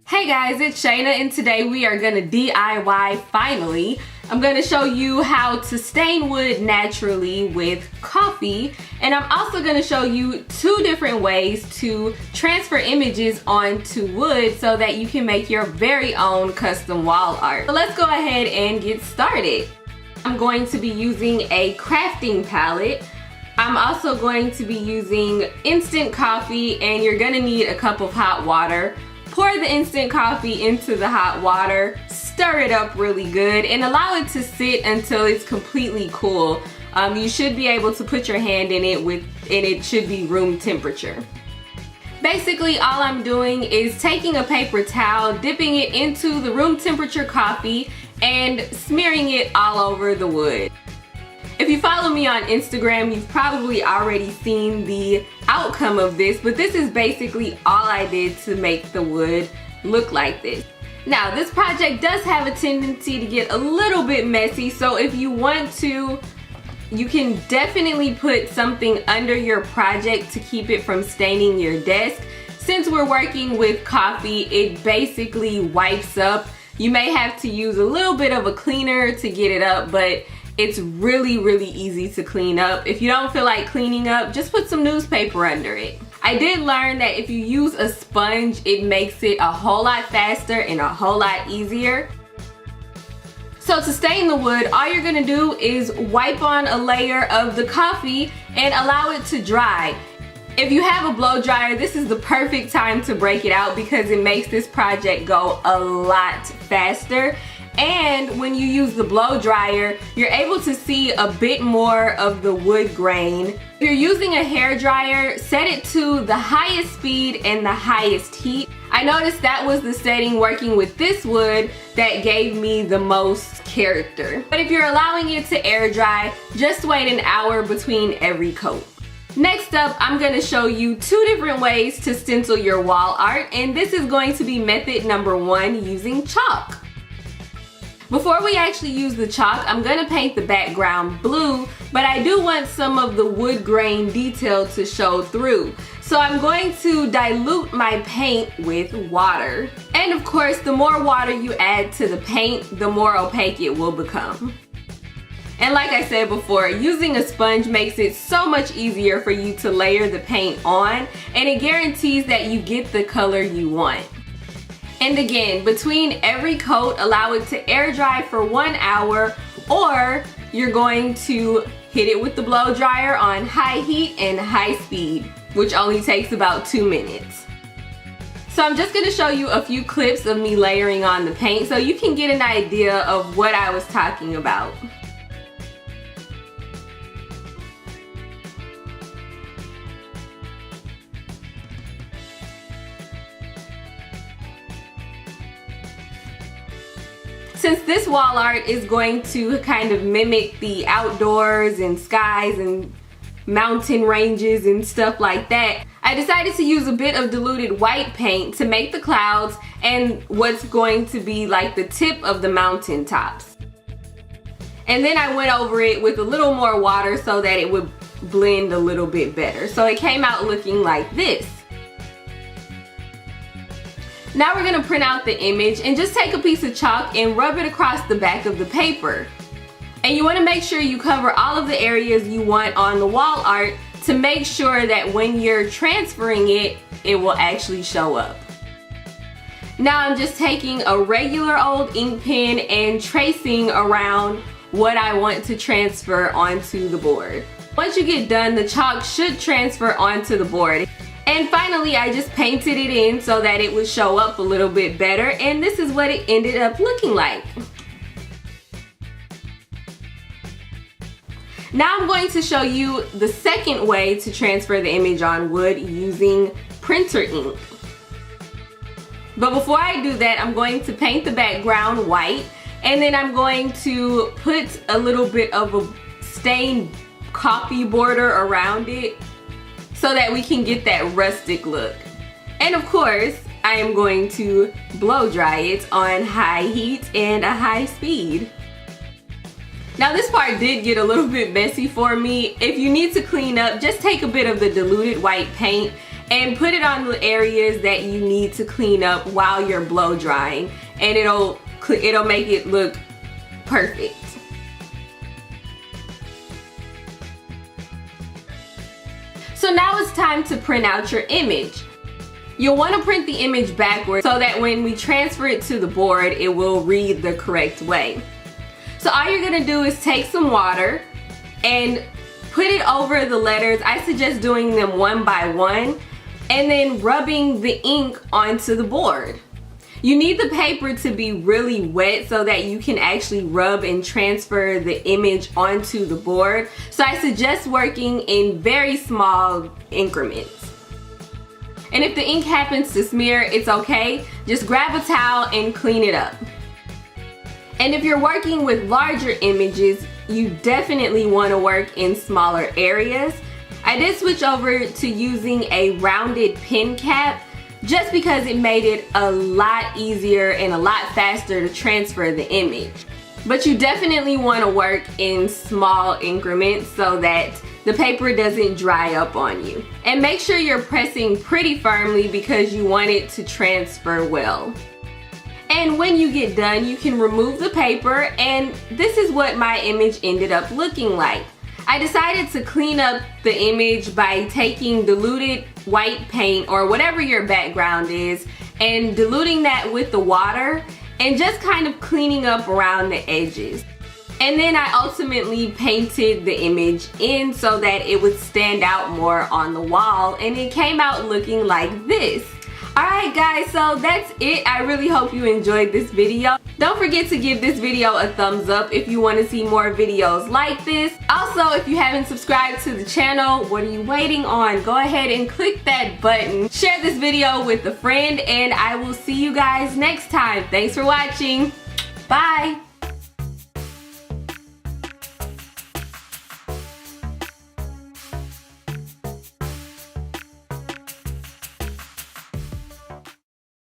Hey guys, it's Shayna and today we are gonna DIY finally. I'm gonna show you how to stain wood naturally with coffee, and I'm also gonna show you two different ways to transfer images onto wood so that you can make your very own custom wall art. So let's go ahead and get started. I'm going to be using a crafting palette. I'm also going to be using instant coffee, and you're gonna need a cup of hot water. Pour the instant coffee into the hot water, stir it up really good, and allow it to sit until it's completely cool. You should be able to put your hand in it and it should be room temperature. Basically, all I'm doing is taking a paper towel, dipping it into the room temperature coffee, and smearing it all over the wood. If you follow me on Instagram, you've probably already seen the outcome of this, but this is basically all I did to make the wood look like this. Now, this project does have a tendency to get a little bit messy, so if you want to, you can definitely put something under your project to keep it from staining your desk. Since we're working with coffee, it basically wipes up. You may have to use a little bit of a cleaner to get it up, but it's really easy to clean up. If you don't feel like cleaning up, just put some newspaper under it. I did learn that if you use a sponge, it makes it a whole lot faster and a whole lot easier. So to stain the wood, all you're gonna do is wipe on a layer of the coffee and allow it to dry. If you have a blow dryer, this is the perfect time to break it out because it makes this project go a lot faster. And when you use the blow dryer, you're able to see a bit more of the wood grain. If you're using a hair dryer, set it to the highest speed and the highest heat. I noticed that was the setting working with this wood that gave me the most character. But if you're allowing it to air dry, just wait an hour between every coat. Next up, I'm gonna show you two different ways to stencil your wall art, and this is going to be method number one, using chalk. Before we actually use the chalk, I'm gonna paint the background blue, but I do want some of the wood grain detail to show through. So I'm going to dilute my paint with water. And of course, the more water you add to the paint, the more opaque it will become. And like I said before, using a sponge makes it so much easier for you to layer the paint on, and it guarantees that you get the color you want. And again, between every coat, allow it to air dry for 1 hour, or you're going to hit it with the blow dryer on high heat and high speed, which only takes about 2 minutes. So I'm just gonna show you a few clips of me layering on the paint so you can get an idea of what I was talking about. Since this wall art is going to kind of mimic the outdoors and skies and mountain ranges and stuff like that, I decided to use a bit of diluted white paint to make the clouds and what's going to be like the tip of the mountain tops. And then I went over it with a little more water so that it would blend a little bit better. So it came out looking like this. Now we're gonna print out the image and just take a piece of chalk and rub it across the back of the paper. And you wanna make sure you cover all of the areas you want on the wall art to make sure that when you're transferring it, it will actually show up. Now I'm just taking a regular old ink pen and tracing around what I want to transfer onto the board. Once you get done, the chalk should transfer onto the board. And finally, I just painted it in so that it would show up a little bit better, and this is what it ended up looking like. Now I'm going to show you the second way to transfer the image on wood using printer ink. But before I do that, I'm going to paint the background white, and then I'm going to put a little bit of a stained coffee border around it, so that we can get that rustic look. And of course, I am going to blow dry it on high heat and a high speed. Now this part did get a little bit messy for me. If you need to clean up, just take a bit of the diluted white paint and put it on the areas that you need to clean up while you're blow drying, and it'll make it look perfect. So now it's time to print out your image. You'll want to print the image backwards so that when we transfer it to the board, it will read the correct way. So all you're gonna do is take some water and put it over the letters. I suggest doing them one by one and then rubbing the ink onto the board. You need the paper to be really wet so that you can actually rub and transfer the image onto the board. So I suggest working in very small increments. And if the ink happens to smear, it's okay. Just grab a towel and clean it up. And if you're working with larger images, you definitely want to work in smaller areas. I did switch over to using a rounded pen cap just because it made it a lot easier and a lot faster to transfer the image. But you definitely want to work in small increments so that the paper doesn't dry up on you. And make sure you're pressing pretty firmly because you want it to transfer well. And when you get done, you can remove the paper, and this is what my image ended up looking like. I decided to clean up the image by taking diluted white paint or whatever your background is and diluting that with the water and just kind of cleaning up around the edges. And then I ultimately painted the image in so that it would stand out more on the wall, and it came out looking like this. Alright guys, so that's it. I really hope you enjoyed this video. Don't forget to give this video a thumbs up if you want to see more videos like this. Also, if you haven't subscribed to the channel, what are you waiting on? Go ahead and click that button. Share this video with a friend, and I will see you guys next time. Thanks for watching. Bye.